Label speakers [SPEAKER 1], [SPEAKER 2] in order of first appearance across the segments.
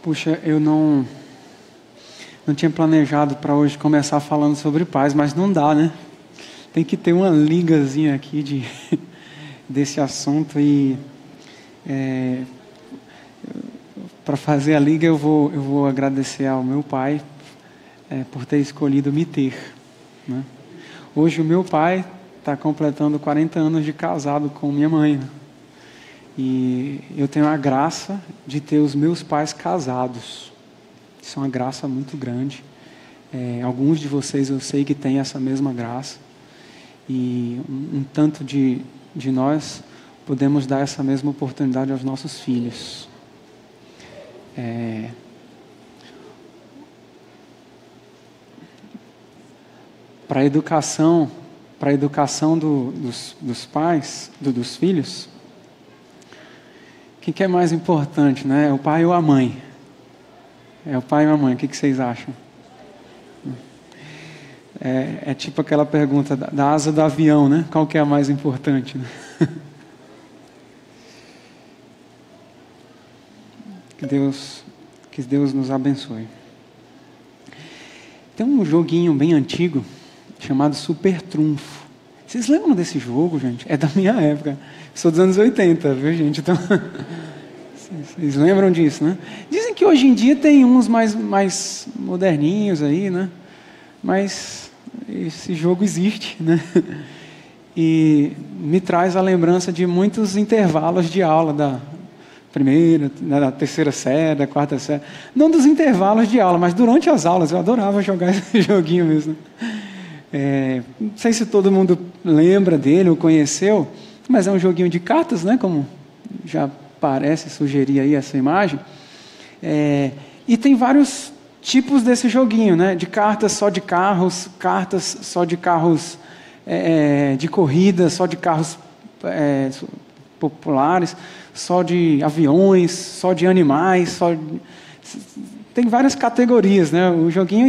[SPEAKER 1] Puxa, eu não tinha planejado para hoje começar falando sobre paz, mas não dá, né? Tem que ter uma ligazinha aqui desse assunto e para fazer a liga eu vou agradecer ao meu pai por ter escolhido me ter, né? Hoje o meu pai está completando 40 anos de casado com minha mãe, né? E eu tenho a graça de ter os meus pais casados. Isso é uma graça muito grande. Alguns de vocês eu sei que têm essa mesma graça. E um tanto de nós podemos dar essa mesma oportunidade aos nossos filhos. Para a educação dos pais, dos filhos, o que é mais importante, né? É o pai ou a mãe? É o pai ou a mãe? O que vocês acham? É tipo aquela pergunta da asa do avião, né? Qual que é a mais importante, né? Que Deus nos abençoe. Tem um joguinho bem antigo chamado Super Trunfo. Vocês lembram desse jogo, gente? É da minha época. Eu sou dos anos 80, viu, gente? Então, vocês lembram disso, né? Dizem que hoje em dia tem uns mais moderninhos aí, né? Mas esse jogo existe, né? E me traz a lembrança de muitos intervalos de aula da primeira, da terceira série, da quarta série. Não dos intervalos de aula, mas durante as aulas. Eu adorava jogar esse joguinho mesmo. Não sei se todo mundo lembra dele ou conheceu, mas é um joguinho de cartas, né? Como já parece sugerir aí essa imagem. E tem vários tipos desse joguinho, né? De cartas só de carros, cartas só de carros de corrida, só de carros populares, só de aviões, só de animais, tem várias categorias, né? O joguinho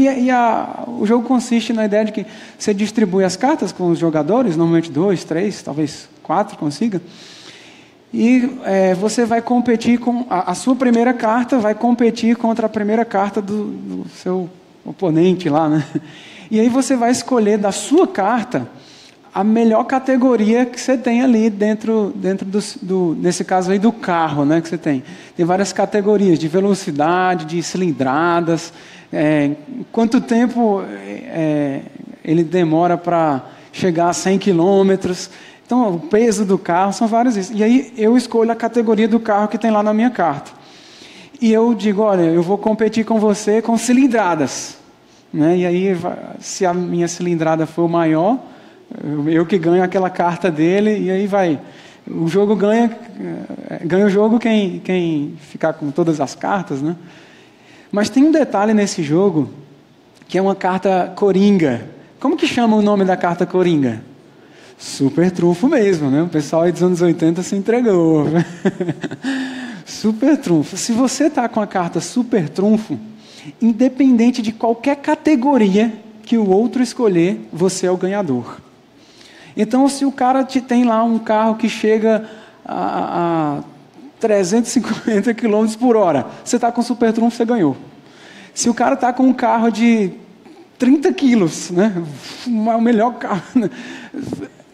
[SPEAKER 1] o jogo consiste na ideia de que você distribui as cartas com os jogadores, normalmente 2, 3, talvez 4 consiga, e você vai competir com a sua primeira carta, vai competir contra a primeira carta do seu oponente lá, né? E aí você vai escolher da sua carta a melhor categoria que você tem ali dentro nesse caso aí do carro, né, que você tem. Tem várias categorias de velocidade, de cilindradas, quanto tempo ele demora para chegar a 100 quilômetros. Então, o peso do carro, são várias isso. E aí eu escolho a categoria do carro que tem lá na minha carta. E eu digo, olha, eu vou competir com você com cilindradas, né? E aí, se a minha cilindrada for maior, eu que ganho aquela carta dele, e aí vai. O jogo ganha o jogo quem ficar com todas as cartas, né? Mas tem um detalhe nesse jogo, que é uma carta coringa. Como que chama o nome da carta coringa? Super trunfo mesmo, né? O pessoal aí dos anos 80 se entregou. Super trunfo. Se você está com a carta super trunfo, independente de qualquer categoria que o outro escolher, você é o ganhador. Então, se o cara tem lá um carro que chega a 350 km por hora, você está com super trunfo, você ganhou. Se o cara está com um carro de 30 quilos, né? O melhor carro, né?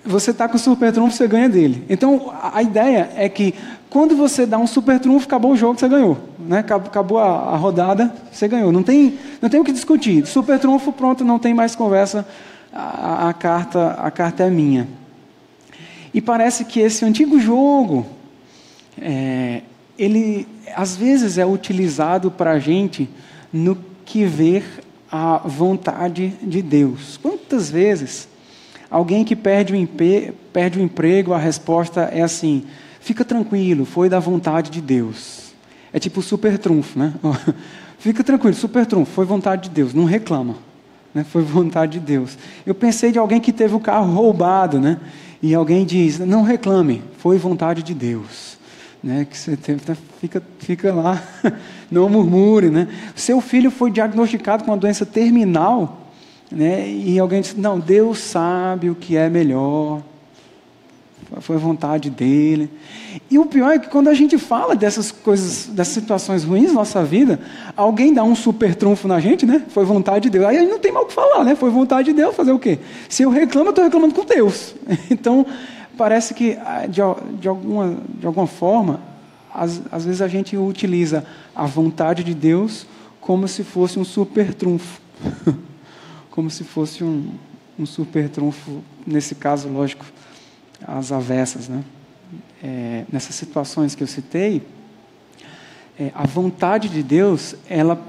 [SPEAKER 1] Você está com super trunfo, você ganha dele. Então, a ideia é que quando você dá um super trunfo, acabou o jogo, você ganhou, né? Acabou a rodada, você ganhou. Não tem o que discutir. Super trunfo, pronto, não tem mais conversa. A carta é minha. E parece que esse antigo jogo, ele às vezes é utilizado para a gente no que ver a vontade de Deus. Quantas vezes alguém que perde o emprego, a resposta é assim: fica tranquilo, foi da vontade de Deus. É tipo super trunfo, né? Fica tranquilo, super trunfo, foi vontade de Deus, não reclama. Né? Foi vontade de Deus. Eu pensei de alguém que teve o carro roubado, né? E alguém diz, não reclame, foi vontade de Deus. Né? Que você fica lá, não murmure. Né? Seu filho foi diagnosticado com uma doença terminal, né? E alguém diz, não, Deus sabe o que é melhor. foi a vontade dele. E o pior é que quando a gente fala dessas coisas, dessas situações ruins na nossa vida, alguém dá um super trunfo na gente, né? Foi vontade de Deus. Aí a gente não tem mal o que falar, né? Foi vontade de Deus, fazer o quê? Se eu reclamo, eu estou reclamando com Deus. Então, parece que, de alguma forma, às vezes a gente utiliza a vontade de Deus como se fosse um super trunfo. Como se fosse um super trunfo, nesse caso, lógico, às avessas, né? Nessas situações que eu citei, a vontade de Deus, ela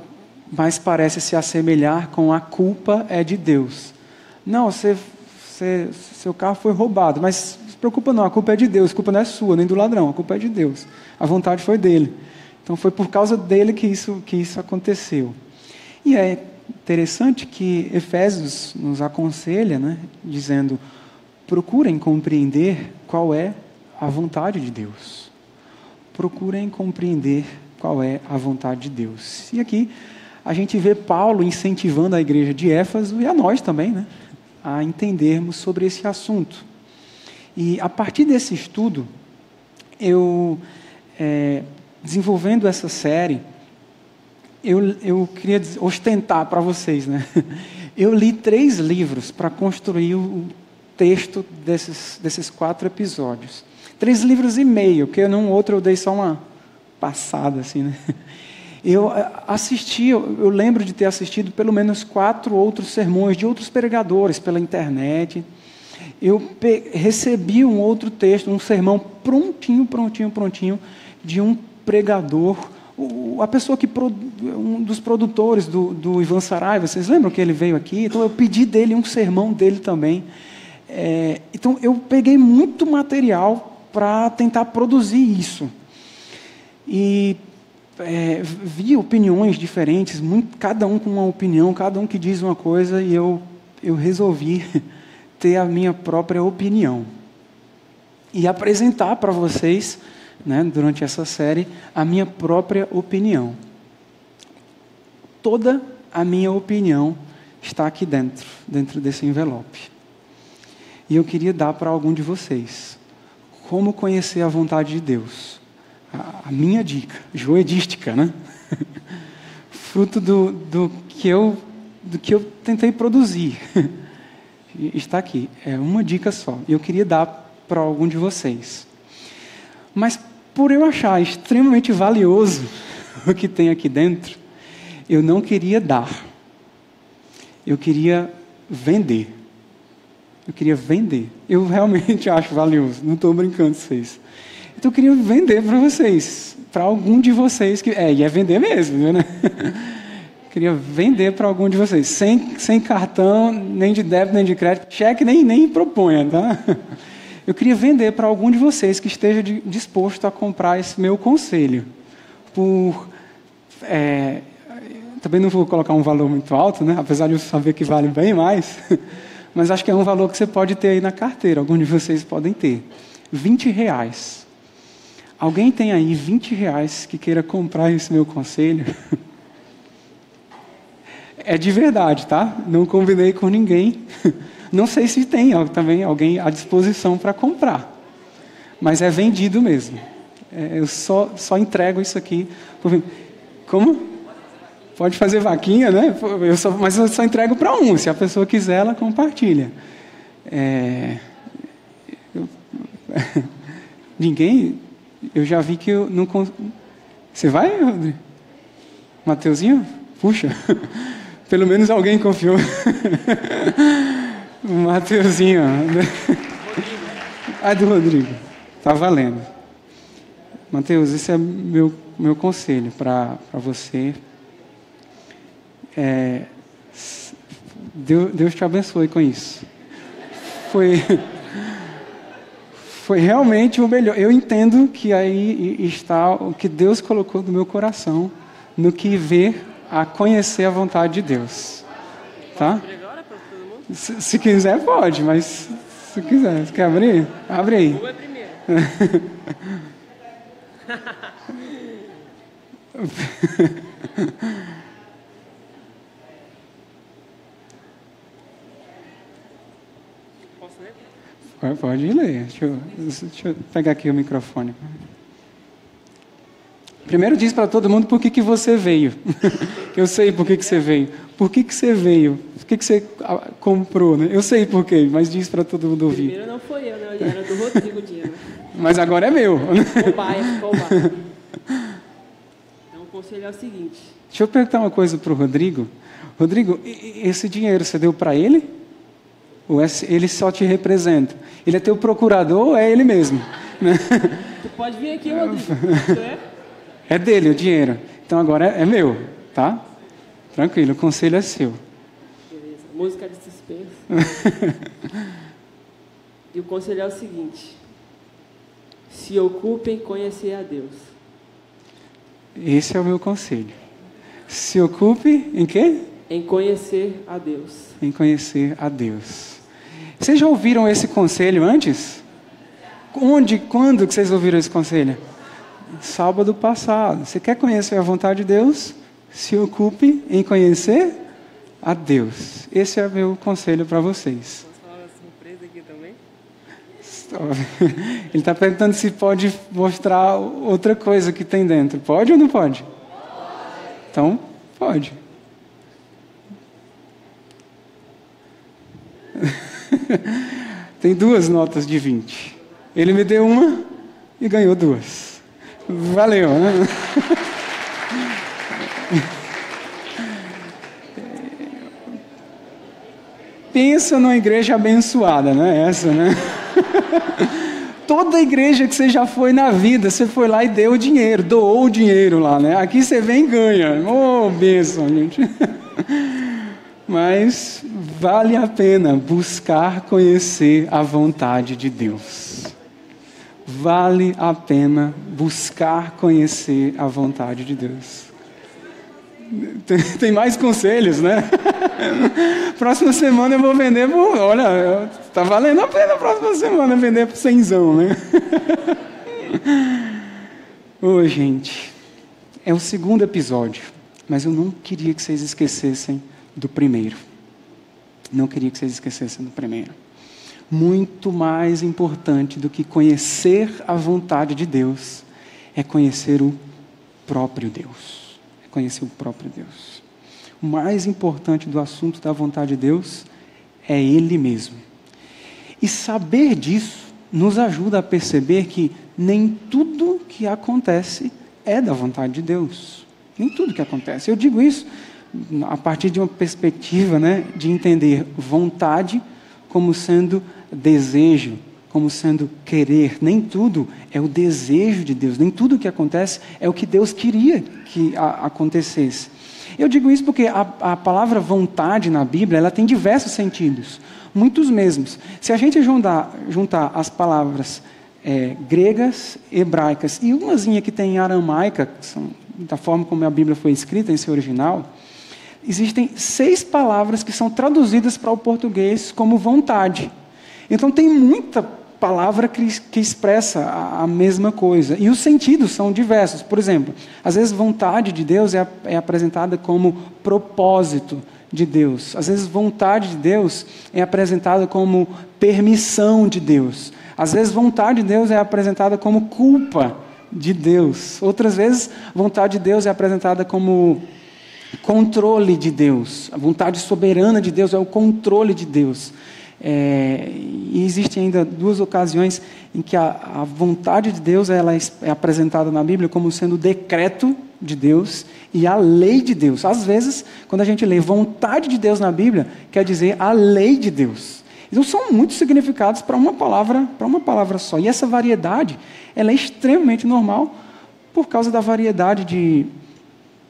[SPEAKER 1] mais parece se assemelhar com a culpa é de Deus. Não, seu carro foi roubado, mas não se preocupa não, a culpa é de Deus, a culpa não é sua, nem do ladrão, a culpa é de Deus. A vontade foi dele. Então foi por causa dele que isso aconteceu. E é interessante que Efésios nos aconselha, né, dizendo: procurem compreender qual é a vontade de Deus. Procurem compreender qual é a vontade de Deus. E aqui a gente vê Paulo incentivando a igreja de Éfeso e a nós também, né, a entendermos sobre esse assunto. E a partir desse estudo, eu, desenvolvendo essa série, eu queria ostentar para vocês, né? Eu li 3 livros para construir o texto desses 4 episódios. 3 livros e meio, porque num outro eu dei só uma passada, assim, né? Eu lembro de ter assistido pelo menos 4 outros sermões de outros pregadores pela internet. Eu recebi um outro texto, um sermão prontinho, de um pregador, a pessoa um dos produtores do Ivan Saraiva. Vocês lembram que ele veio aqui? Então eu pedi dele um sermão dele também. Então eu peguei muito material para tentar produzir isso. E vi opiniões diferentes, cada um com uma opinião, cada um que diz uma coisa, e eu resolvi ter a minha própria opinião e apresentar para vocês, né, durante essa série, a minha própria opinião. Toda a minha opinião está aqui dentro desse envelope. E eu queria dar para algum de vocês como conhecer a vontade de Deus. A minha dica, joedística, né? Fruto do que eu tentei produzir. Está aqui, é uma dica só. E eu queria dar para algum de vocês. Mas por eu achar extremamente valioso o que tem aqui dentro, eu não queria dar. Eu queria vender. Eu realmente acho valioso. Não estou brincando com vocês. Então eu queria vender para vocês. Para algum de vocês que... E é vender mesmo, viu, né? Queria vender para algum de vocês. Sem cartão, nem de débito, nem de crédito. Cheque nem proponha, tá? Eu queria vender para algum de vocês que esteja disposto a comprar esse meu conselho. Também não vou colocar um valor muito alto, né? Apesar de eu saber que vale bem mais. Mas acho que é um valor que você pode ter aí na carteira. Alguns de vocês podem ter. R$20. Alguém tem aí R$20 que queira comprar esse meu conselho? É de verdade, tá? Não combinei com ninguém. Não sei se tem também alguém à disposição para comprar. Mas é vendido mesmo. Eu só entrego isso aqui. Como? Pode fazer vaquinha, né? Mas eu só entrego para um. Se a pessoa quiser, ela compartilha. Ninguém... Eu já vi que eu não... Você vai, Rodrigo? Mateuzinho? Puxa. Pelo menos alguém confiou. Mateuzinho. Do Rodrigo. Tá valendo. Mateus, esse é meu conselho para você. Deus te abençoe com isso. Foi realmente o melhor. Eu entendo que aí está o que Deus colocou no meu coração, no que ver a conhecer a vontade de Deus. Tá? Se quiser, pode, mas se quiser. Você quer abrir? Abre aí. Tu é primeiro. Pode ler. Deixa eu pegar aqui o microfone. Primeiro diz para todo mundo por que você veio. Eu sei por que você veio. Por que você veio? Por que você comprou, né? Eu sei por quê, mas diz para todo mundo ouvir.
[SPEAKER 2] Primeiro não foi eu, né? Era do Rodrigo o dinheiro.
[SPEAKER 1] Mas agora é meu.
[SPEAKER 2] Cobaia. Então o conselho é o seguinte.
[SPEAKER 1] Deixa eu perguntar uma coisa para o Rodrigo. Rodrigo, esse dinheiro você deu para ele? Ou ele só te representa? Ele é teu procurador ou é ele mesmo?
[SPEAKER 2] Tu pode vir aqui, Rodrigo.
[SPEAKER 1] É dele o dinheiro. Então agora é meu, tá? Tranquilo, o conselho é seu.
[SPEAKER 2] Beleza. Música de suspense. E o conselho é o seguinte. Se ocupe em conhecer a Deus.
[SPEAKER 1] Esse é o meu conselho. Se ocupe em quê?
[SPEAKER 2] Em conhecer a Deus.
[SPEAKER 1] Em conhecer a Deus. Vocês já ouviram esse conselho antes? Quando que vocês ouviram esse conselho? Sábado passado. Você quer conhecer a vontade de Deus? Se ocupe em conhecer a Deus. Esse é o meu conselho para vocês.
[SPEAKER 2] Posso falar uma surpresa aqui também?
[SPEAKER 1] Ele está perguntando se pode mostrar outra coisa que tem dentro. Pode ou não pode? Então, pode. Tem 2 notas de 20. Ele me deu uma e ganhou 2. Valeu, né? Pensa numa igreja abençoada, não é essa, né? Toda igreja que você já foi na vida, você foi lá e deu o dinheiro, doou o dinheiro lá, né? Aqui você vem e ganha. Ô, bênção, gente. Mas vale a pena buscar conhecer a vontade de Deus. Vale a pena buscar conhecer a vontade de Deus. Tem mais conselhos, né? Próxima semana eu vou vender por... Olha, tá valendo a pena a próxima semana vender por 100zão, né? Ô, gente, é o 2º episódio, mas eu não queria que vocês esquecessem do primeiro. Não queria que vocês esquecessem do primeiro. Muito mais importante do que conhecer a vontade de Deus é conhecer o próprio Deus. É conhecer o próprio Deus. O mais importante do assunto da vontade de Deus é Ele mesmo. E saber disso nos ajuda a perceber que nem tudo que acontece é da vontade de Deus. Nem tudo que acontece. Eu digo isso a partir de uma perspectiva, né, de entender vontade como sendo desejo, como sendo querer. Nem tudo é o desejo de Deus, nem tudo que acontece é o que Deus queria que acontecesse. Eu digo isso porque a palavra vontade na Bíblia, ela tem diversos sentidos, muitos mesmos. Se a gente juntar as palavras gregas, hebraicas e umazinha que tem em aramaica, que são, da forma como a Bíblia foi escrita em seu original, existem 6 palavras que são traduzidas para o português como vontade. Então tem muita palavra que expressa a mesma coisa. E os sentidos são diversos. Por exemplo, às vezes vontade de Deus é apresentada como propósito de Deus. Às vezes vontade de Deus é apresentada como permissão de Deus. Às vezes vontade de Deus é apresentada como culpa de Deus. Outras vezes vontade de Deus é apresentada como controle de Deus. A vontade soberana de Deus é o controle de Deus. E existem ainda 2 ocasiões em que a vontade de Deus ela é apresentada na Bíblia como sendo o decreto de Deus e a lei de Deus. Às vezes, quando a gente lê vontade de Deus na Bíblia, quer dizer a lei de Deus. Então são muitos significados para uma palavra só. E essa variedade ela é extremamente normal por causa da variedade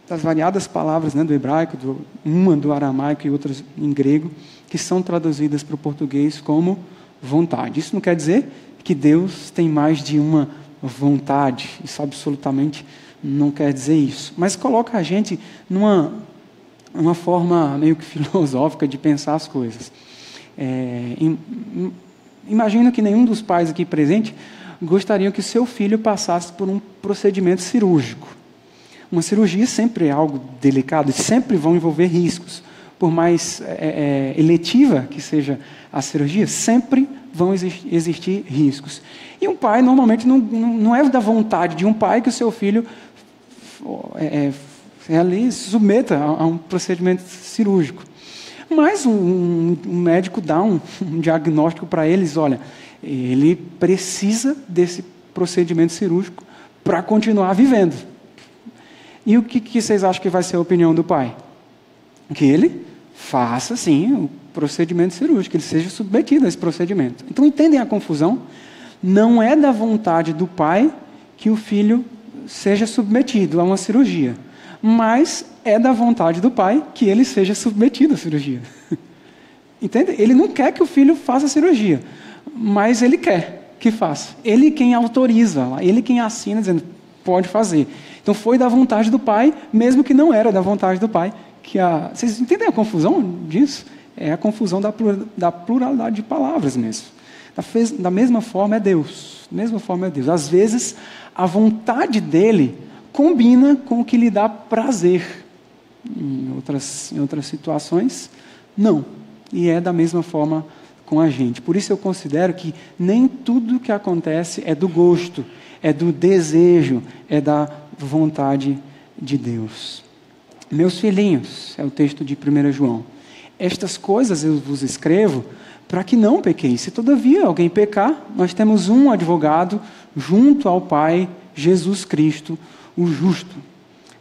[SPEAKER 1] das variadas palavras, né, do hebraico, uma do aramaico e outras em grego, que são traduzidas para o português como vontade. Isso não quer dizer que Deus tem mais de uma vontade. Isso absolutamente não quer dizer isso. Mas coloca a gente numa forma meio que filosófica de pensar as coisas. Imagino que nenhum dos pais aqui presentes gostaria que o seu filho passasse por um procedimento cirúrgico. Uma cirurgia sempre é algo delicado e sempre vão envolver riscos. Por mais eletiva que seja a cirurgia, sempre vão existir riscos. E um pai, normalmente, não é da vontade de um pai que o seu filho ali se submeta a um procedimento cirúrgico. Mas um médico dá um diagnóstico para eles, olha, ele precisa desse procedimento cirúrgico para continuar vivendo. E o que vocês acham que vai ser a opinião do pai? Que ele faça, sim, o procedimento cirúrgico, que ele seja submetido a esse procedimento. Então, entendem a confusão? Não é da vontade do pai que o filho seja submetido a uma cirurgia, mas é da vontade do pai que ele seja submetido à cirurgia. Entende? Ele não quer que o filho faça a cirurgia, mas ele quer que faça. Ele quem autoriza, ele quem assina, dizendo, pode fazer. Então, foi da vontade do pai, mesmo que não era da vontade do pai. Vocês entendem a confusão disso? É a confusão da pluralidade de palavras mesmo. Da mesma forma é Deus. Da mesma forma é Deus. Às vezes, a vontade dele combina com o que lhe dá prazer. Em outras situações, não. E é da mesma forma com a gente. Por isso eu considero que nem tudo que acontece é do gosto, é do desejo, é da vontade de Deus. Meus filhinhos, é o texto de 1 João, estas coisas eu vos escrevo para que não pequeis. Se todavia alguém pecar, nós temos um advogado junto ao Pai, Jesus Cristo, o justo.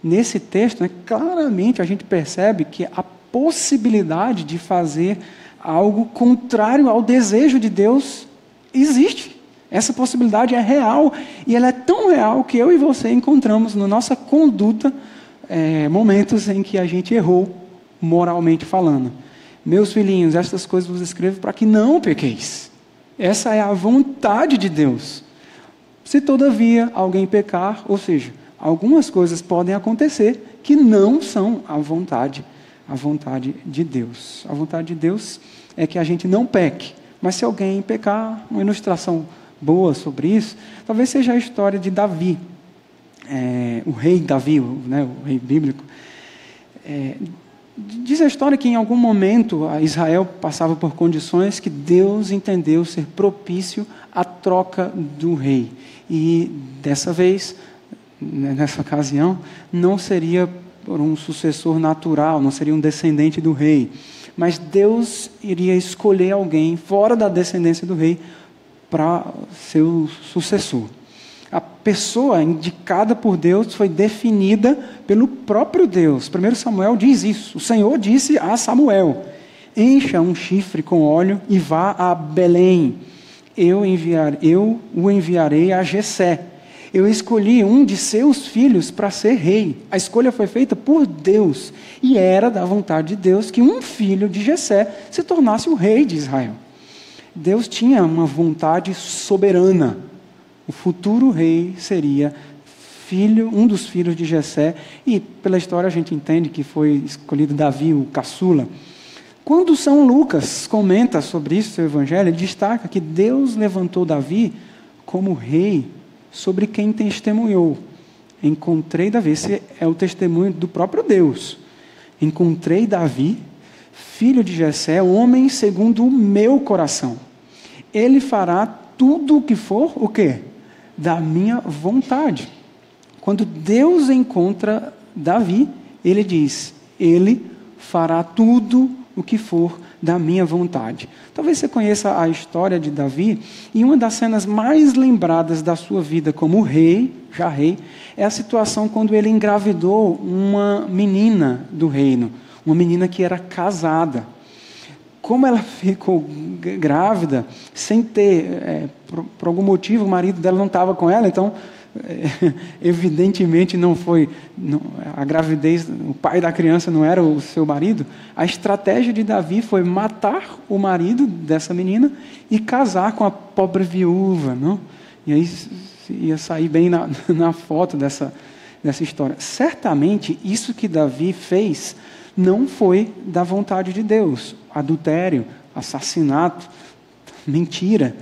[SPEAKER 1] Nesse texto, claramente a gente percebe que a possibilidade de fazer algo contrário ao desejo de Deus existe. Essa possibilidade é real, e ela é tão real que eu e você encontramos na nossa conduta momentos em que a gente errou, moralmente falando. Meus filhinhos, estas coisas vos escrevo para que não pequeis. Essa é a vontade de Deus. Se todavia alguém pecar, ou seja, algumas coisas podem acontecer que não são a vontade de Deus. A vontade de Deus é que a gente não peque. Mas se alguém pecar, uma ilustração boa sobre isso, talvez seja a história de Davi. O rei Davi, o rei bíblico. Diz a história que em algum momento Israel passava por condições que Deus entendeu ser propício à troca do rei. E dessa vez, nessa ocasião, não seria por um sucessor natural, não seria um descendente do rei, mas Deus iria escolher alguém fora da descendência do rei para ser o sucessor. A pessoa indicada por Deus foi definida pelo próprio Deus. 1 Samuel diz isso. O Senhor disse a Samuel, encha um chifre com óleo e vá a Belém. Eu o enviarei a Jessé. Eu escolhi um de seus filhos para ser rei. A escolha foi feita por Deus. E era da vontade de Deus que um filho de Jessé se tornasse o rei de Israel. Deus tinha uma vontade soberana. O futuro rei seria um dos filhos de Jessé. E pela história a gente entende que foi escolhido Davi, o caçula. Quando São Lucas comenta sobre isso, seu evangelho, ele destaca que Deus levantou Davi como rei sobre quem testemunhou. Encontrei Davi, esse é o testemunho do próprio Deus. Encontrei Davi, filho de Jessé, homem segundo o meu coração. Ele fará tudo o que for, o quê? Da minha vontade. Quando Deus encontra Davi, ele diz, ele fará tudo o que for da minha vontade. Talvez você conheça a história de Davi, e uma das cenas mais lembradas da sua vida como rei, já rei, é a situação quando ele engravidou uma menina do reino, uma menina que era casada. Como ela ficou grávida, sem ter, por algum motivo, o marido dela não estava com ela, então, evidentemente a gravidez, o pai da criança não era o seu marido. A estratégia de Davi foi matar o marido dessa menina e casar com a pobre viúva, não? E aí ia sair bem na foto dessa história. Certamente, isso que Davi fez não foi da vontade de Deus. Adultério, assassinato, mentira,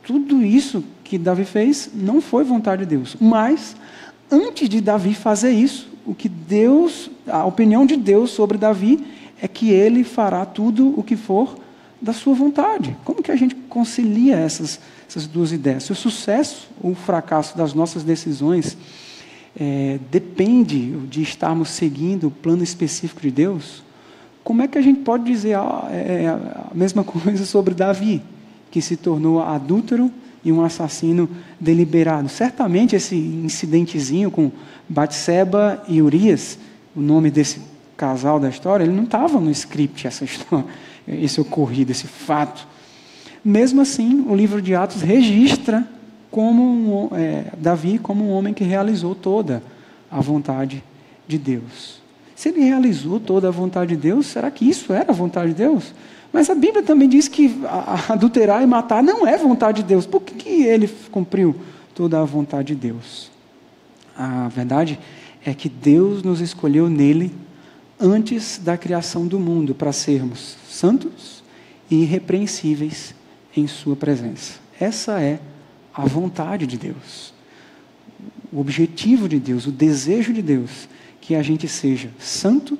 [SPEAKER 1] tudo isso que Davi fez não foi vontade de Deus. Mas, antes de Davi fazer isso, a opinião de Deus sobre Davi é que ele fará tudo o que for da sua vontade. Como que a gente concilia essas duas ideias? Se o sucesso ou o fracasso das nossas decisões depende de estarmos seguindo o plano específico de Deus, como é que a gente pode dizer a mesma coisa sobre Davi, que se tornou adúltero e um assassino deliberado? Certamente esse incidentezinho com Batseba e Urias, o nome desse casal da história, ele não estava no script, essa história, esse ocorrido, esse fato. Mesmo assim, o livro de Atos registra Davi como um homem que realizou toda a vontade de Deus. Se ele realizou toda a vontade de Deus, será que isso era a vontade de Deus? Mas a Bíblia também diz que adulterar e matar não é vontade de Deus. Por que ele cumpriu toda a vontade de Deus? A verdade é que Deus nos escolheu nele antes da criação do mundo para sermos santos e irrepreensíveis em sua presença. Essa é a vontade de Deus. O objetivo de Deus, o desejo de Deus, que a gente seja santo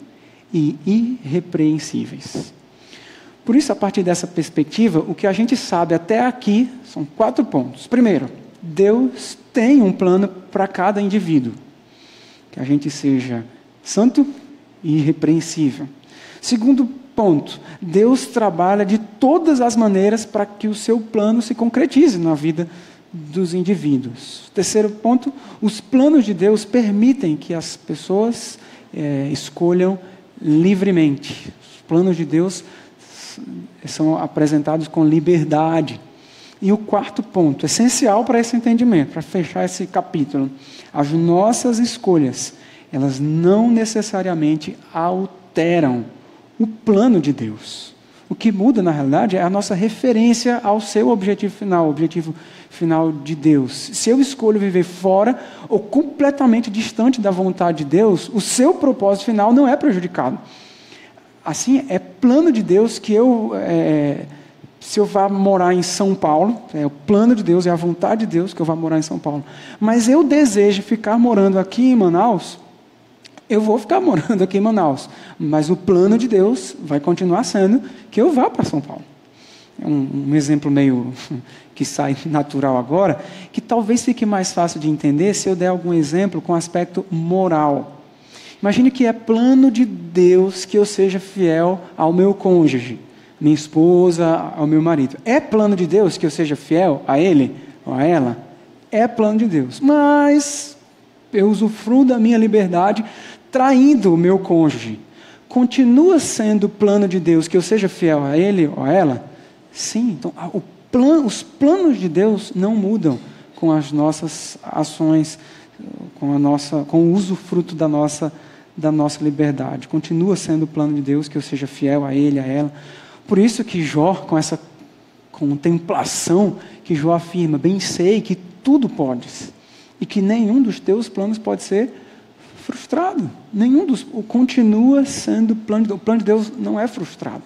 [SPEAKER 1] e irrepreensíveis. Por isso, a partir dessa perspectiva, o que a gente sabe até aqui são 4 pontos. Primeiro, Deus tem um plano para cada indivíduo. Que a gente seja santo e irrepreensível. Segundo ponto, Deus trabalha de todas as maneiras para que o seu plano se concretize na vida dos indivíduos. Terceiro ponto, os planos de Deus permitem que as pessoas escolham livremente. Os planos de Deus são apresentados com liberdade. E o quarto ponto, essencial para esse entendimento, para fechar esse capítulo, as nossas escolhas, elas não necessariamente alteram o plano de Deus. O que muda, na realidade, é a nossa referência ao seu objetivo final, o objetivo final de Deus. Se eu escolho viver fora ou completamente distante da vontade de Deus, o seu propósito final não é prejudicado. Assim, é plano de Deus que se eu vá morar em São Paulo, é o plano de Deus, é a vontade de Deus que eu vá morar em São Paulo. Mas eu desejo ficar morando aqui em Manaus, eu vou ficar morando aqui em Manaus. Mas o plano de Deus vai continuar sendo que eu vá para São Paulo. É um exemplo meio que sai natural agora, que talvez fique mais fácil de entender se eu der algum exemplo com aspecto moral. Imagine que é plano de Deus que eu seja fiel ao meu cônjuge, minha esposa, ao meu marido. É plano de Deus que eu seja fiel a ele ou a ela? É plano de Deus. Mas eu usufruo da minha liberdade traindo o meu cônjuge. Continua sendo plano de Deus que eu seja fiel a ele ou a ela? Sim. Então, os planos de Deus não mudam com as nossas ações, com o usufruto da nossa liberdade. Continua sendo o plano de Deus que eu seja fiel a ele, a ela. Por isso que Jó, com essa contemplação, que Jó afirma, bem sei que tudo podes, e que nenhum dos teus planos pode ser frustrado. Continua sendo o plano de Deus não é frustrado.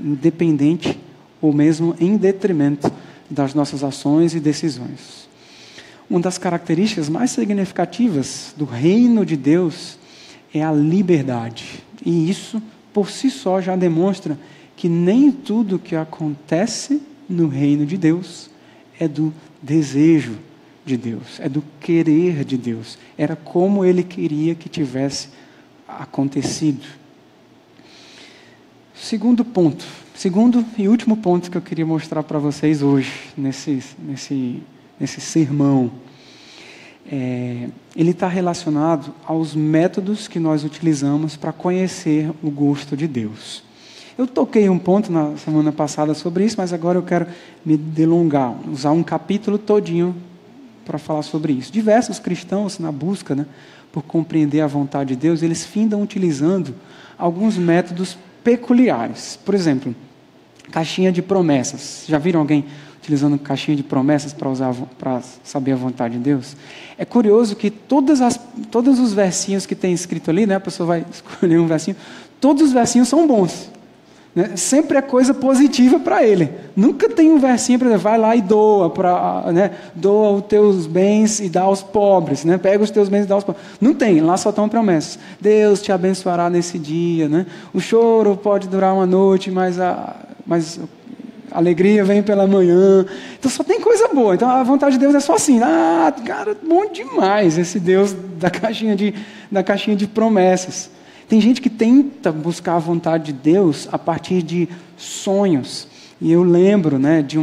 [SPEAKER 1] Independente ou mesmo em detrimento das nossas ações e decisões. Uma das características mais significativas do reino de Deus é a liberdade. E isso, por si só, já demonstra que nem tudo que acontece no reino de Deus é do desejo de Deus, é do querer de Deus. Era como Ele queria que tivesse acontecido. Segundo e último ponto que eu queria mostrar para vocês hoje, nesse sermão, ele está relacionado aos métodos que nós utilizamos para conhecer o gosto de Deus. Eu toquei um ponto na semana passada sobre isso, mas agora eu quero me delongar, usar um capítulo todinho para falar sobre isso. Diversos cristãos, na busca por compreender a vontade de Deus, eles findam utilizando alguns métodos peculiares. Por exemplo, caixinha de promessas. Já viram alguém utilizando caixinha de promessas para saber a vontade de Deus? É curioso que todos os versinhos que tem escrito ali, a pessoa vai escolher um versinho, todos os versinhos são bons. né? Sempre é coisa positiva para ele. Nunca tem um versinho para dizer, vai lá e doa, né? Doa os teus bens e dá aos pobres, né? Pega os teus bens e dá aos pobres. Não tem, lá só estão promessas. Deus te abençoará nesse dia, né? O choro pode durar uma noite, mas a alegria vem pela manhã. Então só tem coisa boa. Então a vontade de Deus é só assim. Ah, cara, bom demais esse Deus da caixinha de promessas. Tem gente que tenta buscar a vontade de Deus a partir de sonhos. E eu lembro, né, de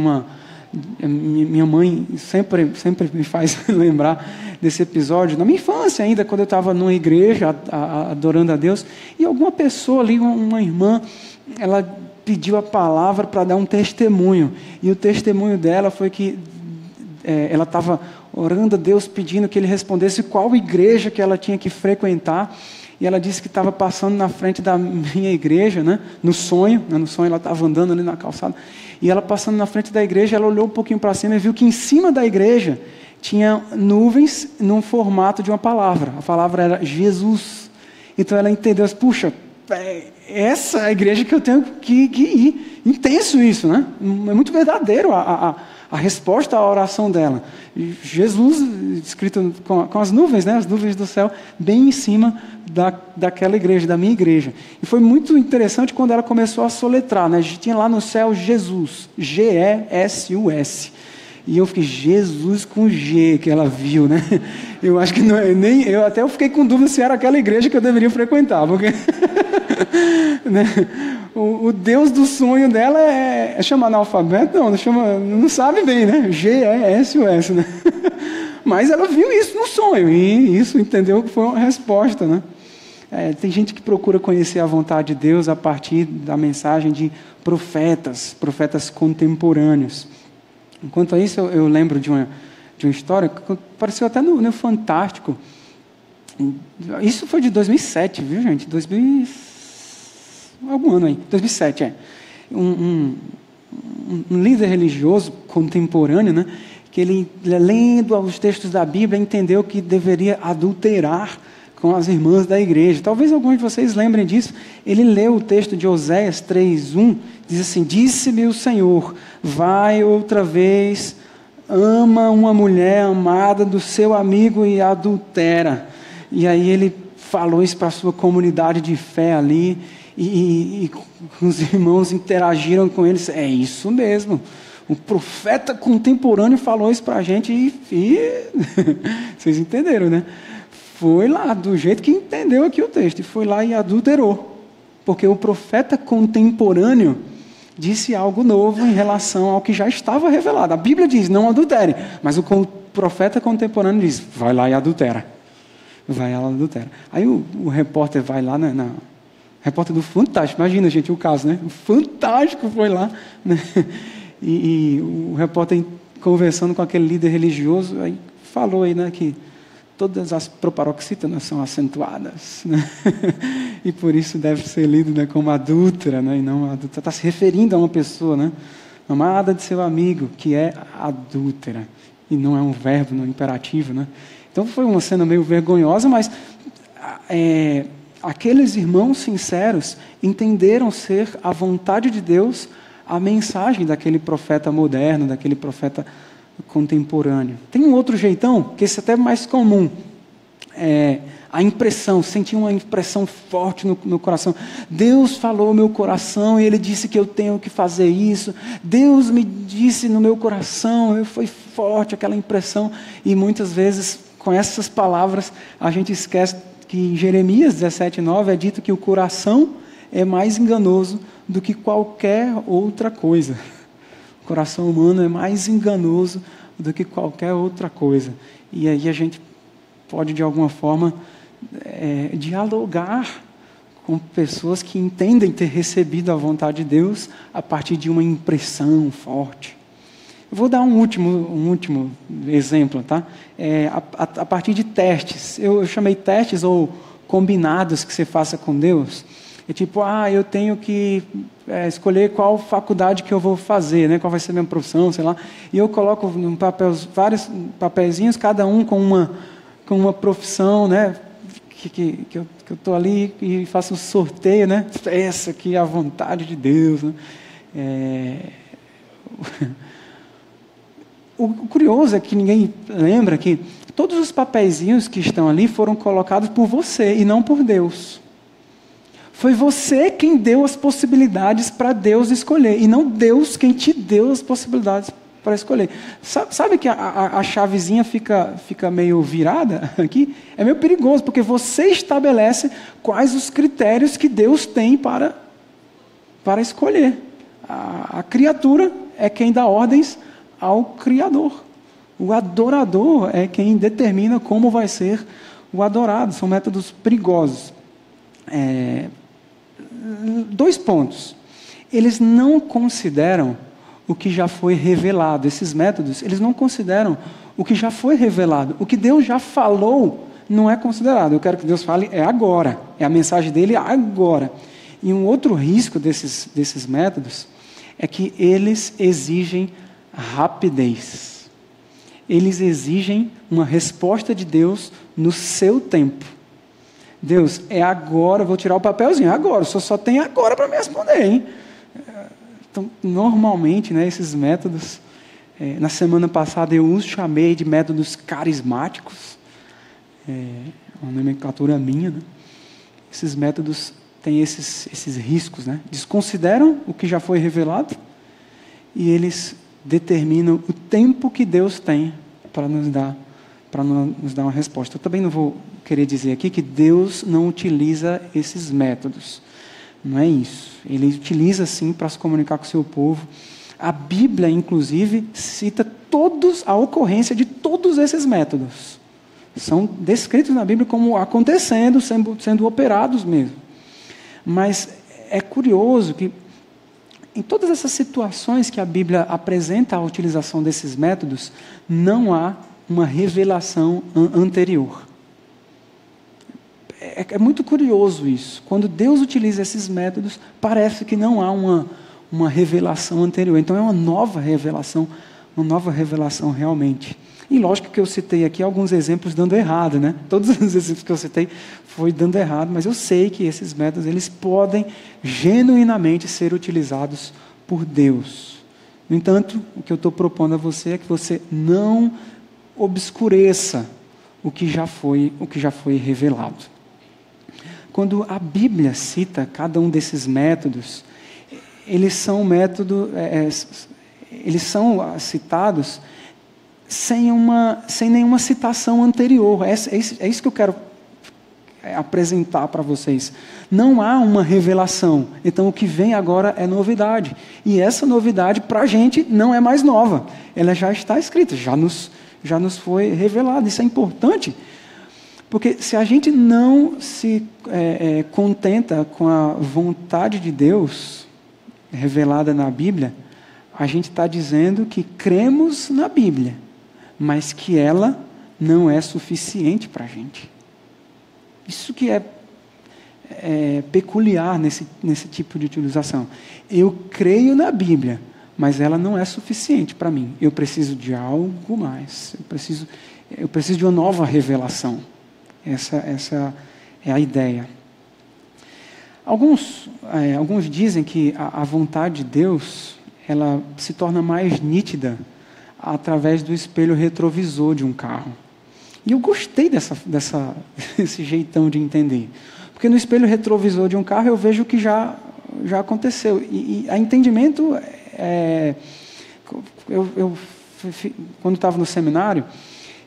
[SPEAKER 1] minha mãe sempre me faz lembrar desse episódio, na minha infância ainda, quando eu estava numa igreja adorando a Deus, e alguma pessoa ali, uma irmã, ela pediu a palavra para dar um testemunho. E o testemunho dela foi que ela estava orando a Deus, pedindo que Ele respondesse qual igreja que ela tinha que frequentar. E ela disse que estava passando na frente da minha igreja, né? No sonho ela estava andando ali na calçada, e ela passando na frente da igreja, ela olhou um pouquinho para cima e viu que em cima da igreja tinha nuvens num formato de uma palavra. A palavra era Jesus. Então ela entendeu, puxa, essa é a igreja que eu tenho que ir. Intenso isso, né? É muito verdadeiro a resposta à oração dela. Jesus, escrito com as nuvens, né? As nuvens do céu, bem em cima daquela igreja, da minha igreja. E foi muito interessante quando ela começou a soletrar, né? Tinha lá no céu Jesus, G-E-S-U-S. E eu fiquei, Jesus com G, que ela viu, né? Eu acho que não é nem... Eu fiquei com dúvida se era aquela igreja que eu deveria frequentar, porque... né? O Deus do sonho dela é chamar analfabeto? Não sabe bem, né? G-E-S-U-S, né? Mas ela viu isso no sonho, e isso entendeu que foi uma resposta, né? Tem gente que procura conhecer a vontade de Deus a partir da mensagem de profetas contemporâneos. Enquanto a isso, eu lembro de uma história que apareceu até no Fantástico. Isso foi de 2007, viu, gente? Algum ano aí, 2007, um líder religioso contemporâneo, né? Que ele, lendo os textos da Bíblia, entendeu que deveria adulterar com as irmãs da igreja. Talvez alguns de vocês lembrem disso. Ele leu o texto de Oséias 3:1, diz assim: disse-me o Senhor, vai outra vez, ama uma mulher amada do seu amigo e adultera. E aí ele falou isso para a sua comunidade de fé ali, e os irmãos interagiram com eles. É isso mesmo. O profeta contemporâneo falou isso para a gente e vocês entenderam, né? Foi lá, do jeito que entendeu aqui o texto, e foi lá e adulterou. Porque o profeta contemporâneo disse algo novo em relação ao que já estava revelado. A Bíblia diz, não adultere, mas o profeta contemporâneo diz, vai lá e adultera. Vai lá e adultera. Aí o repórter vai lá, repórter do Fantástico, imagina, gente, o caso, né? O Fantástico foi lá, né? E o repórter conversando com aquele líder religioso, aí falou aí, né, que todas as proparoxítonas são acentuadas, né? E por isso deve ser lido, né, como adúltera, né, e não adúltera. Está se referindo a uma pessoa, né, amada de seu amigo, que é adúltera, e não é um verbo, não é imperativo, né? Então foi uma cena meio vergonhosa, mas aqueles irmãos sinceros entenderam ser a vontade de Deus a mensagem daquele profeta moderno, daquele profeta contemporâneo. Tem um outro jeitão, que esse é até mais comum, a impressão, sentir uma impressão forte no coração. Deus falou no meu coração e Ele disse que eu tenho que fazer isso. Deus me disse no meu coração, foi forte aquela impressão, e muitas vezes com essas palavras a gente esquece que em Jeremias 17:9 é dito que o coração é mais enganoso do que qualquer outra coisa. O coração humano é mais enganoso do que qualquer outra coisa. E aí a gente pode, de alguma forma, dialogar com pessoas que entendem ter recebido a vontade de Deus a partir de uma impressão forte. Eu vou dar um último exemplo, tá? A partir de testes. Eu chamei testes ou combinados que você faça com Deus. É tipo, eu tenho que escolher qual faculdade que eu vou fazer, né? Qual vai ser a minha profissão, sei lá. E eu coloco num papel, vários papeizinhos, cada um com uma profissão, né? que eu estou ali e faço um sorteio, né? Essa aqui é a vontade de Deus, né? O curioso é que ninguém lembra que todos os papeizinhos que estão ali foram colocados por você e não por Deus. Foi você quem deu as possibilidades para Deus escolher, e não Deus quem te deu as possibilidades para escolher. Sabe que a chavezinha fica meio virada aqui? É meio perigoso, porque você estabelece quais os critérios que Deus tem para escolher. A criatura é quem dá ordens ao Criador. O adorador é quem determina como vai ser o adorado. São métodos perigosos. 2 pontos. Eles não consideram o que já foi revelado. Esses métodos, eles não consideram o que já foi revelado. O que Deus já falou não é considerado. Eu quero que Deus fale agora. É a mensagem dele agora. E um outro risco desses métodos é que eles exigem rapidez. Eles exigem uma resposta de Deus no seu tempo. Deus, é agora, eu vou tirar o papelzinho, agora, o senhor só tem agora para me responder, hein? Então, normalmente, né, esses métodos, na semana passada eu os chamei de métodos carismáticos, uma nomenclatura minha, né? Esses métodos têm esses riscos, né? Desconsideram o que já foi revelado e eles determinam o tempo que Deus tem para nos dar uma resposta. Eu também não vou querer dizer aqui que Deus não utiliza esses métodos. Não é isso. Ele utiliza, sim, para se comunicar com o seu povo. A Bíblia, inclusive, cita a ocorrência de todos esses métodos. São descritos na Bíblia como acontecendo, sendo operados mesmo. Mas é curioso que, em todas essas situações que a Bíblia apresenta a utilização desses métodos, não há uma revelação anterior. É muito curioso isso. Quando Deus utiliza esses métodos, parece que não há uma revelação anterior. Então é uma nova revelação realmente. E lógico que eu citei aqui alguns exemplos dando errado, né? Todos os exemplos que eu citei foi dando errado, mas eu sei que esses métodos eles podem genuinamente ser utilizados por Deus. No entanto, o que eu estou propondo a você é que você não obscureça o que já foi revelado. Quando a Bíblia cita cada um desses métodos, eles são citados sem nenhuma citação anterior. É isso que eu quero apresentar para vocês. Não há uma revelação. Então, o que vem agora é novidade. E essa novidade, para a gente, não é mais nova. Ela já está escrita, já nos foi revelada. Isso é importante, porque se a gente não se contenta com a vontade de Deus revelada na Bíblia, a gente está dizendo que cremos na Bíblia, mas que ela não é suficiente para a gente. Isso que é peculiar nesse tipo de utilização. Eu creio na Bíblia, mas ela não é suficiente para mim. Eu preciso de algo mais. Eu preciso de uma nova revelação. Essa é a ideia. Alguns dizem que a vontade de Deus ela se torna mais nítida através do espelho retrovisor de um carro. E eu gostei desse jeitão de entender. Porque no espelho retrovisor de um carro eu vejo o que já aconteceu. E a entendimento... quando estava no seminário,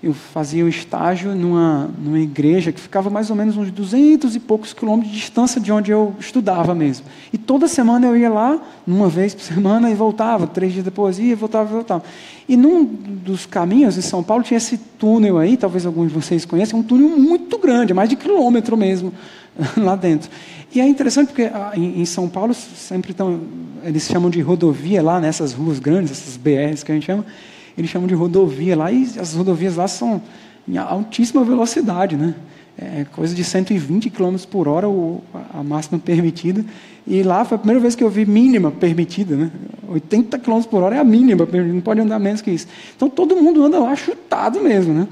[SPEAKER 1] eu fazia um estágio numa igreja que ficava mais ou menos uns 200 e poucos quilômetros de distância de onde eu estudava mesmo. E toda semana eu ia lá, uma vez por semana, e voltava. 3 dias depois ia, voltava. E num dos caminhos em São Paulo tinha esse túnel aí, talvez alguns de vocês conheçam, um túnel muito grande, mais de quilômetro mesmo, lá dentro. E é interessante porque em São Paulo sempre eles chamam de rodovia lá, nessas ruas grandes, essas BRs que a gente chama, eles chamam de rodovia lá, e as rodovias lá são em altíssima velocidade, né? Coisa de 120 km por hora, a máxima permitida. E lá foi a primeira vez que eu vi mínima permitida, né? 80 km por hora é a mínima, não pode andar menos que isso. Então todo mundo anda lá chutado mesmo, né?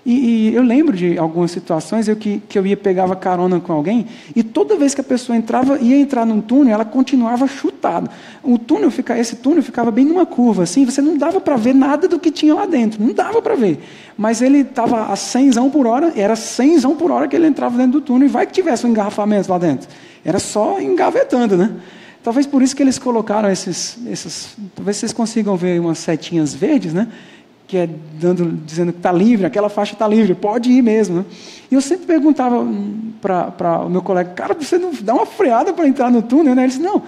[SPEAKER 1] E eu lembro de algumas situações que eu pegava carona com alguém, e toda vez que a pessoa ia entrar num túnel, ela continuava chutada. Esse túnel ficava bem numa curva, assim, você não dava para ver nada do que tinha lá dentro, não dava para ver. Mas ele estava a 100 por hora, era 100 por hora que ele entrava dentro do túnel, e vai que tivesse um engarrafamento lá dentro. Era só engavetando, né? Talvez por isso que eles colocaram talvez vocês consigam ver umas setinhas verdes, né? Que é dizendo que está livre, aquela faixa está livre, pode ir mesmo. Né? E eu sempre perguntava para o meu colega, cara, você não dá uma freada para entrar no túnel? Né? Ele disse, não,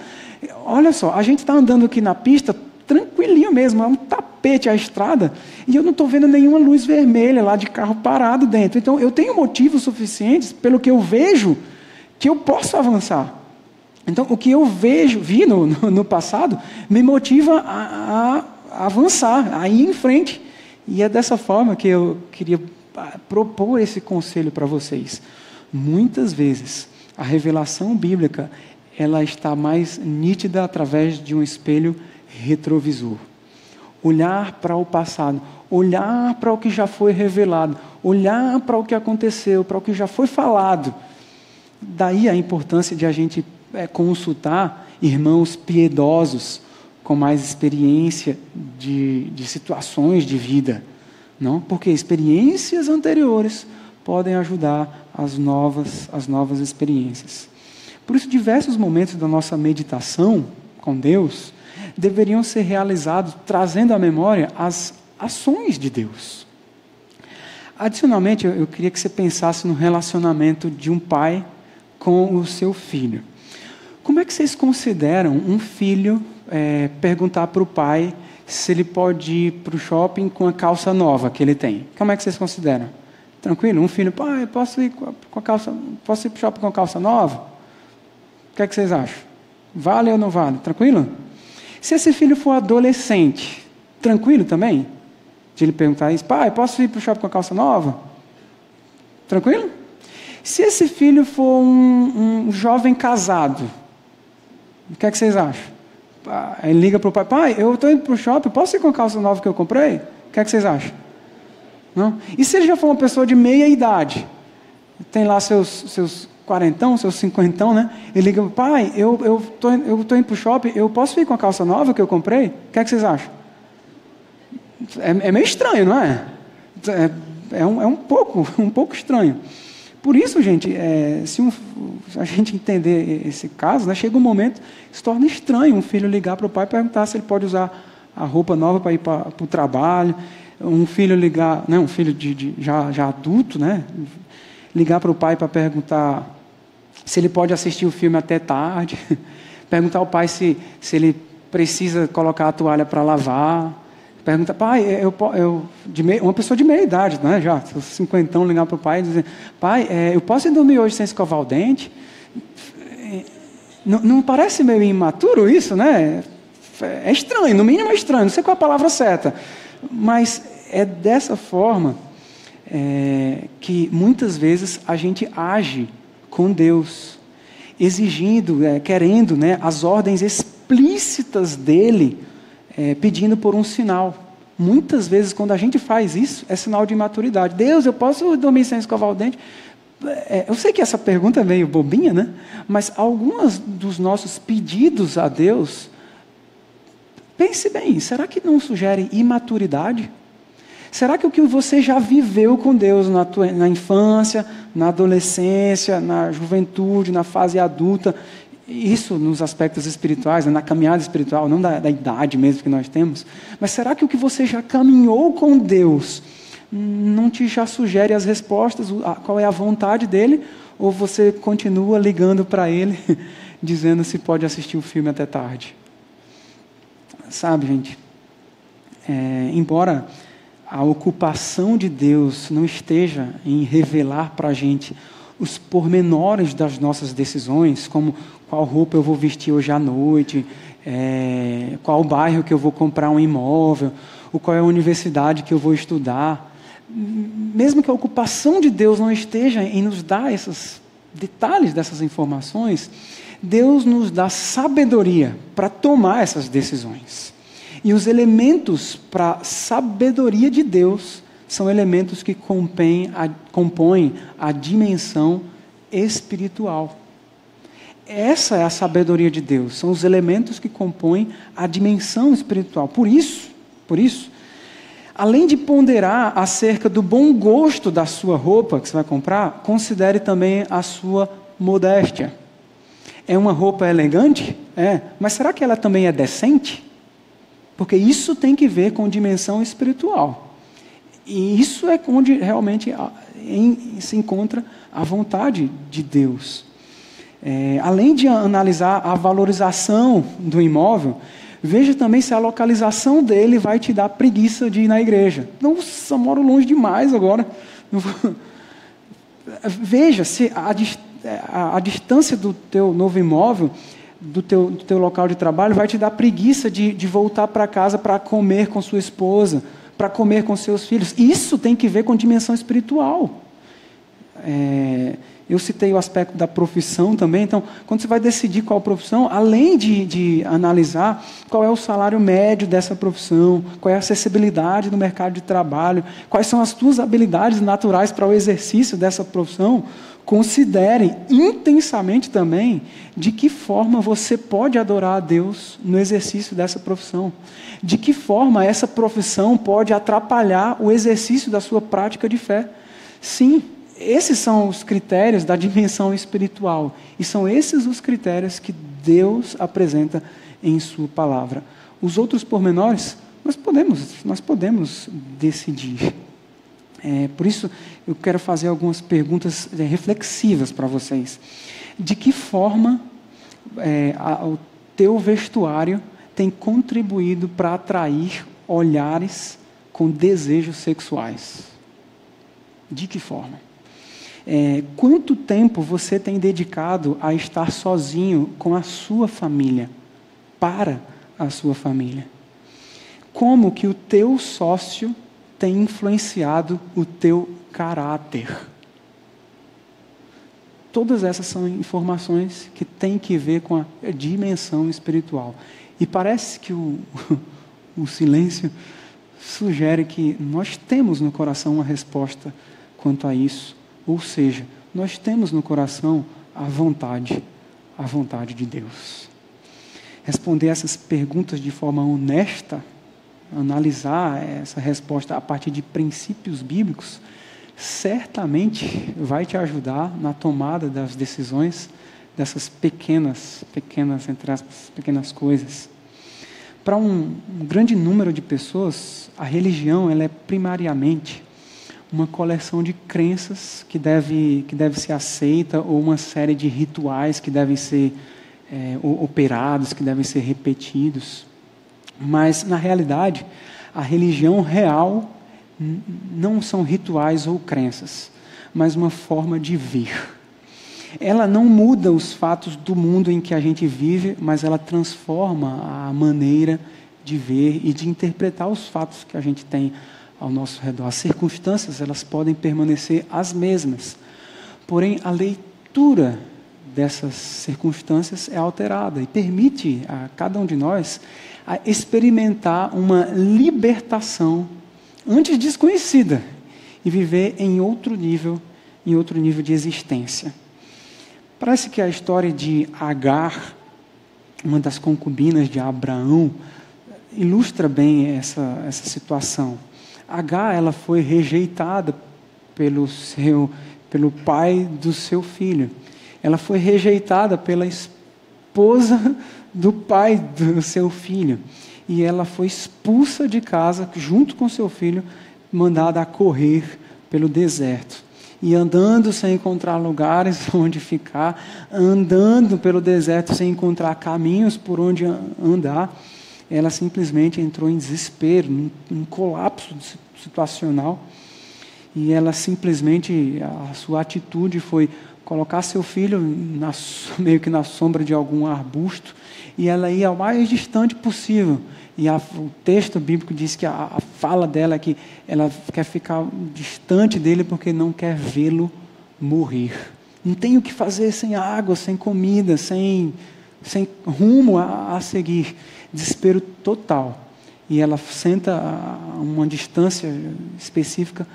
[SPEAKER 1] olha só, a gente está andando aqui na pista tranquilinho mesmo, é um tapete a estrada, e eu não estou vendo nenhuma luz vermelha lá de carro parado dentro. Então, eu tenho motivos suficientes, pelo que eu vejo, que eu posso avançar. Então, o que eu vi no passado, me motiva a avançar, a ir em frente. E é dessa forma que eu queria propor esse conselho para vocês. Muitas vezes, a revelação bíblica, ela está mais nítida através de um espelho retrovisor. Olhar para o passado, olhar para o que já foi revelado, olhar para o que aconteceu, para o que já foi falado. Daí a importância de a gente consultar irmãos piedosos, com mais experiência de situações de vida. Não? Porque experiências anteriores podem ajudar as novas experiências. Por isso, diversos momentos da nossa meditação com Deus deveriam ser realizados trazendo à memória as ações de Deus. Adicionalmente, eu queria que você pensasse no relacionamento de um pai com o seu filho. Como é que vocês consideram um filho perguntar para o pai se ele pode ir para o shopping com a calça nova que ele tem? Como é que vocês consideram? Tranquilo? Um filho, pai, posso ir para o shopping com a calça nova? O que é que vocês acham? Vale ou não vale? Tranquilo? Se esse filho for adolescente, tranquilo também? De ele perguntar isso, pai, posso ir para o shopping com a calça nova? Tranquilo? Se esse filho for um jovem casado, o que é que vocês acham? Ele liga para o pai, pai, eu estou indo para o shopping, posso ir com a calça nova que eu comprei? O que é que vocês acham? Não? E se ele já for uma pessoa de meia idade, tem lá seus 40, seus 50, né? Ele liga, pai, eu estou indo para o shopping, eu posso ir com a calça nova que eu comprei? O que é que vocês acham? É meio estranho, não é? É um pouco estranho. Por isso, gente, se a gente entender esse caso, né, chega um momento que se torna estranho um filho ligar para o pai e perguntar se ele pode usar a roupa nova para ir para o trabalho, um filho ligar, né, um filho já adulto, né, ligar para o pai para perguntar se ele pode assistir o filme até tarde, perguntar ao pai se ele precisa colocar a toalha para lavar. Pergunta, pai, uma pessoa de meia idade, né, já, 50, ligar para o pai e dizer, pai, eu posso ir dormir hoje sem escovar o dente? Não parece meio imaturo isso, né? É estranho, no mínimo é estranho, não sei qual é a palavra certa, mas é dessa forma que muitas vezes a gente age com Deus, exigindo, querendo, né, as ordens explícitas dele, pedindo por um sinal. Muitas vezes, quando a gente faz isso, é sinal de imaturidade. Deus, eu posso dormir sem escovar o dente? Eu sei que essa pergunta é meio bobinha, né? Mas alguns dos nossos pedidos a Deus, pense bem, será que não sugere imaturidade? Será que o que você já viveu com Deus na infância, na adolescência, na juventude, na fase adulta, isso nos aspectos espirituais, na caminhada espiritual, não da idade mesmo que nós temos, mas será que o que você já caminhou com Deus não te já sugere as respostas, qual é a vontade dele, ou você continua ligando para ele, dizendo se pode assistir o filme até tarde? Sabe, gente, embora a ocupação de Deus não esteja em revelar para a gente os pormenores das nossas decisões, como qual roupa eu vou vestir hoje à noite, qual bairro que eu vou comprar um imóvel, ou qual é a universidade que eu vou estudar. Mesmo que a ocupação de Deus não esteja em nos dar esses detalhes dessas informações, Deus nos dá sabedoria para tomar essas decisões. E os elementos para a sabedoria de Deus são elementos que compõem a dimensão espiritual. Essa é a sabedoria de Deus, são os elementos que compõem a dimensão espiritual. Por isso, além de ponderar acerca do bom gosto da sua roupa que você vai comprar, considere também a sua modéstia. É uma roupa elegante? É. Mas será que ela também é decente? Porque isso tem que ver com dimensão espiritual. E isso é onde realmente se encontra a vontade de Deus. Além de analisar a valorização do imóvel, veja também se a localização dele vai te dar preguiça de ir na igreja. Nossa, moro longe demais agora. Veja se a distância do teu novo imóvel, do teu local de trabalho, vai te dar preguiça de voltar para casa para comer com sua esposa, para comer com seus filhos. Isso tem que ver com dimensão espiritual. Eu citei o aspecto da profissão também. Então, quando você vai decidir qual profissão, além de analisar qual é o salário médio dessa profissão, qual é a acessibilidade no mercado de trabalho, quais são as tuas habilidades naturais para o exercício dessa profissão, considere intensamente também de que forma você pode adorar a Deus no exercício dessa profissão. De que forma essa profissão pode atrapalhar o exercício da sua prática de fé. Sim, esses são os critérios da dimensão espiritual. E são esses os critérios que Deus apresenta em sua palavra. Os outros pormenores, nós podemos decidir. Por isso, eu quero fazer algumas perguntas reflexivas para vocês. De que forma o teu vestuário tem contribuído para atrair olhares com desejos sexuais? De que forma? Quanto tempo você tem dedicado a estar sozinho com a sua família, para a sua família? Como que o teu sócio tem influenciado o teu caráter? Todas essas são informações que têm que ver com a dimensão espiritual. E parece que o silêncio sugere que nós temos no coração uma resposta quanto a isso. Ou seja, nós temos no coração a vontade de Deus. Responder essas perguntas de forma honesta, analisar essa resposta a partir de princípios bíblicos, certamente vai te ajudar na tomada das decisões dessas pequenas, entre aspas, pequenas coisas. Para um grande número de pessoas, a religião ela é primariamente uma coleção de crenças que deve ser aceita, ou uma série de rituais que devem ser operados, que devem ser repetidos. Mas, na realidade, a religião real não são rituais ou crenças, mas uma forma de ver. Ela não muda os fatos do mundo em que a gente vive, mas ela transforma a maneira de ver e de interpretar os fatos que a gente tem ao nosso redor. As circunstâncias, elas podem permanecer as mesmas, porém a leitura dessas circunstâncias é alterada e permite a cada um de nós a experimentar uma libertação antes desconhecida e viver em outro nível de existência. Parece que a história de Agar, uma das concubinas de Abraão, ilustra bem essa situação. Agar, ela foi rejeitada pelo pai do seu filho. Ela foi rejeitada pela esposa do pai do seu filho. E ela foi expulsa de casa, junto com seu filho, mandada a correr pelo deserto. E andando sem encontrar lugares onde ficar, andando pelo deserto sem encontrar caminhos por onde andar, ela simplesmente entrou em desespero, num colapso situacional. E ela simplesmente, a sua atitude foi colocar seu filho meio que na sombra de algum arbusto, e ela ia ao mais distante possível. E o texto bíblico diz que a fala dela é que ela quer ficar distante dele porque não quer vê-lo morrer. Não tem o que fazer sem água, sem comida, sem rumo a seguir. Desespero total. E ela senta uma distância específica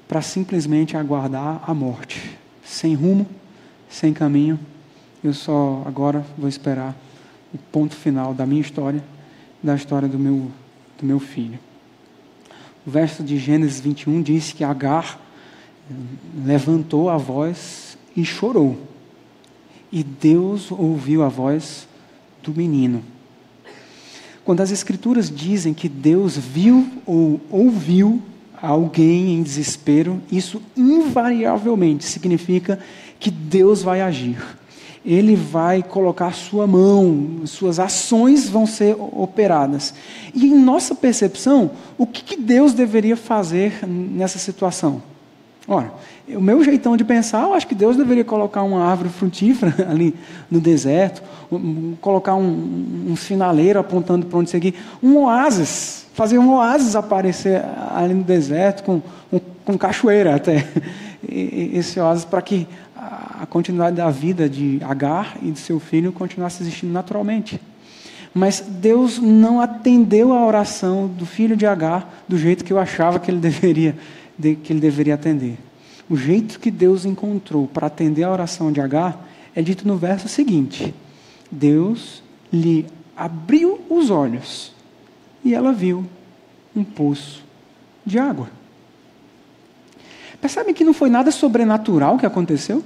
[SPEAKER 1] para simplesmente aguardar a morte. Sem rumo, sem caminho, eu só agora vou esperar o ponto final da minha história, da história do meu filho. O verso de Gênesis 21 diz que Agar levantou a voz e chorou. E Deus ouviu a voz do menino. Quando as Escrituras dizem que Deus viu ou ouviu alguém em desespero, isso invariavelmente significa que Deus vai agir. Ele vai colocar sua mão, suas ações vão ser operadas. E em nossa percepção, o que Deus deveria fazer nessa situação? Ora, o meu jeitão de pensar, eu acho que Deus deveria colocar uma árvore frutífera ali no deserto, colocar um sinaleiro apontando para onde seguir, um oásis, fazer um oásis aparecer ali no deserto, com cachoeira até, esse oásis, para que a continuidade da vida de Agar e de seu filho continuasse existindo naturalmente. Mas Deus não atendeu a oração do filho de Agar do jeito que eu achava que ele deveria atender. O jeito que Deus encontrou para atender a oração de Agar é dito no verso seguinte: Deus lhe abriu os olhos e ela viu um poço de água. Percebem que não foi nada sobrenatural que aconteceu?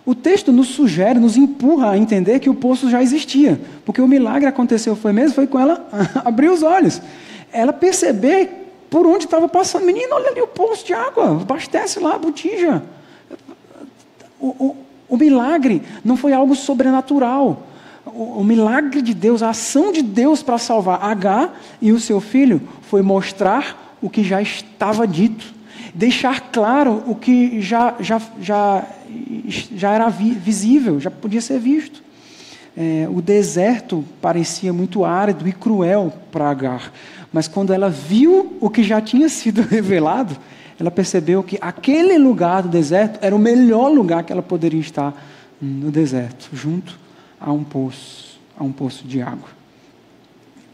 [SPEAKER 1] O texto nos sugere, nos empurra a entender que o poço já existia, porque o milagre aconteceu foi com ela abrir os olhos. Ela perceber por onde estava passando. Menino, olha ali o poço de água, abastece lá a botija. O milagre não foi algo sobrenatural. O milagre de Deus, a ação de Deus para salvar Agar e o seu filho foi mostrar o que já estava dito. Deixar claro o que já era visível, já podia ser visto. O deserto parecia muito árido e cruel para Agar, mas quando ela viu o que já tinha sido revelado, ela percebeu que aquele lugar do deserto era o melhor lugar que ela poderia estar no deserto, junto a um poço de água.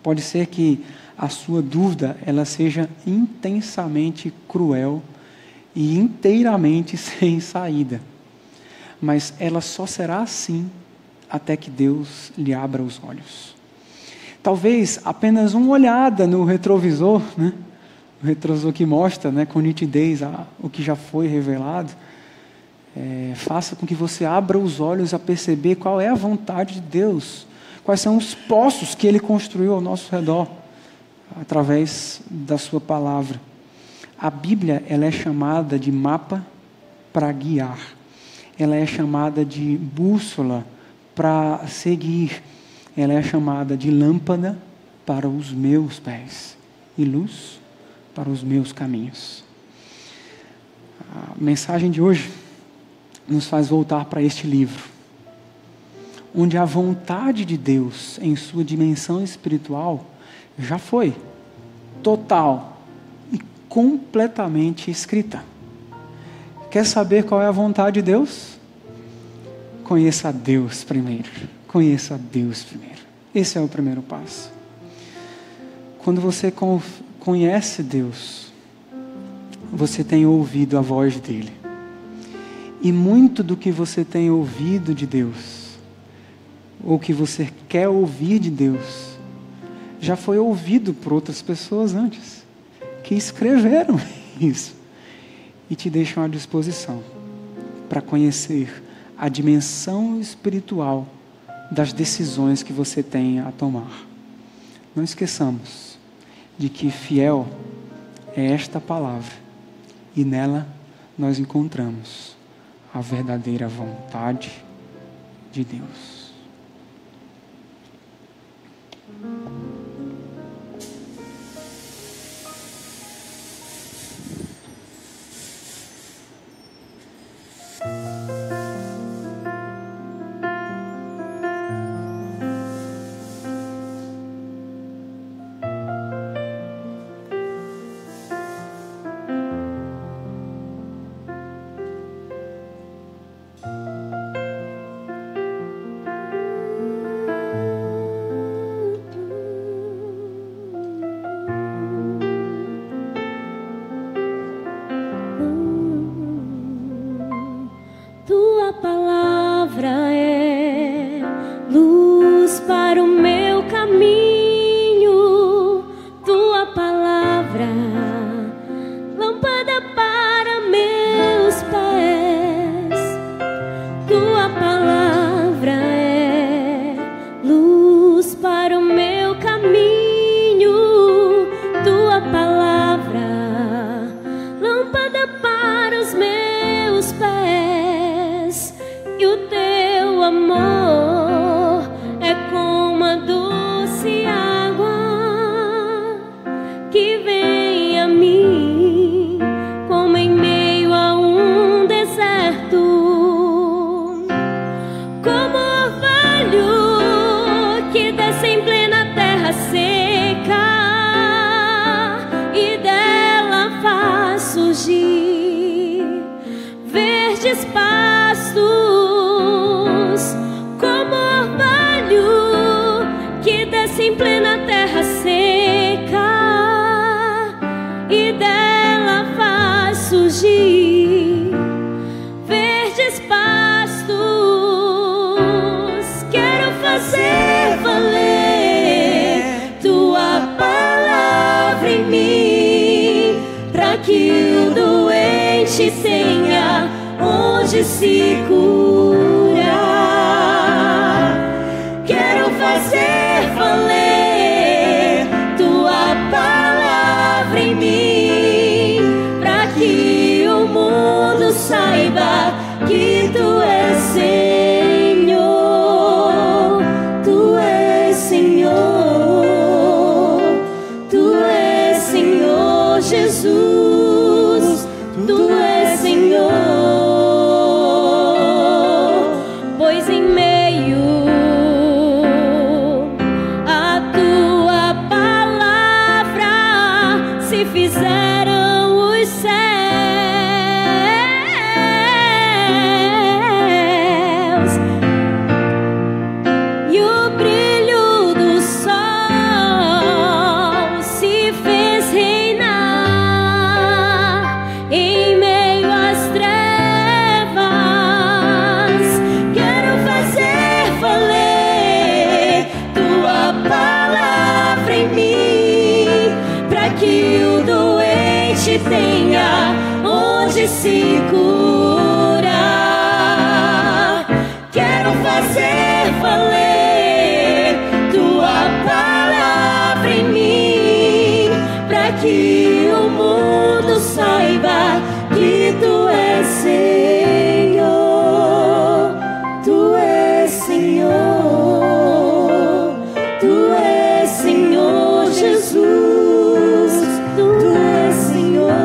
[SPEAKER 1] Pode ser que a sua dúvida ela seja intensamente cruel e inteiramente sem saída. Mas ela só será assim até que Deus lhe abra os olhos. Talvez apenas uma olhada no retrovisor, né? O retrovisor que mostra, né, com nitidez o que já foi revelado, faça com que você abra os olhos a perceber qual é a vontade de Deus, quais são os poços que Ele construiu ao nosso redor, através da sua palavra. A Bíblia ela é chamada de mapa para guiar. Ela é chamada de bússola para seguir. Ela é chamada de lâmpada para os meus pés e luz para os meus caminhos. A mensagem de hoje nos faz voltar para este livro, onde a vontade de Deus em sua dimensão espiritual já foi total e completamente escrita. Quer saber qual é a vontade de Deus? Conheça a Deus primeiro. Conheça a Deus primeiro. Esse é o primeiro passo. Quando você conhece Deus, você tem ouvido a voz dele. E muito do que você tem ouvido de Deus, ou que você quer ouvir de Deus, já foi ouvido por outras pessoas antes, que escreveram isso e te deixam à disposição para conhecer a dimensão espiritual das decisões que você tem a tomar. Não esqueçamos de que fiel é esta palavra e nela nós encontramos a verdadeira vontade de Deus.
[SPEAKER 3] palavra é luz para o meu caminho. Tua palavra, lâmpada para meus pés. Tua palavra é luz para o meu caminho. Tua palavra, lâmpada para os meus pés. E o teu amor é como a doce água que vem a mim, como em meio a um deserto, como orvalho que desce em plena terra seca e dela faz surgir verdes pastos, como orvalho que desce em plena terra seca e dela faz surgir verdes pastos. Quero fazer valer tua palavra em mim, para que o doente tenha onde se curar. Quero fazer valer tua palavra em mim, para que o mundo saiba que tu és Senhor. Tu és Senhor. Tu és Senhor Jesus. Tu és Senhor. Pois em meio a tua palavra se fizeram os céus e o brilho do sol se fez reinar em meio às trevas. Quero fazer valer tua palavra em mim, para que o doente tenha onde se curar. Quero fazer valer tua palavra em mim, para que o mundo saiba que tu és Senhor. Tu és Senhor. Tu és Senhor Jesus. Tu és Senhor.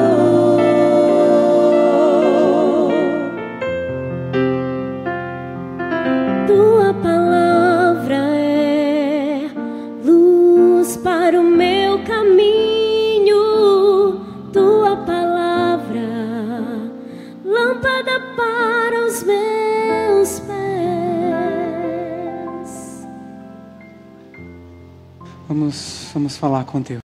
[SPEAKER 3] Tua palavra é luz para o meu caminho. Tua palavra, lâmpada para os meus pés.
[SPEAKER 1] Vamos falar com Deus.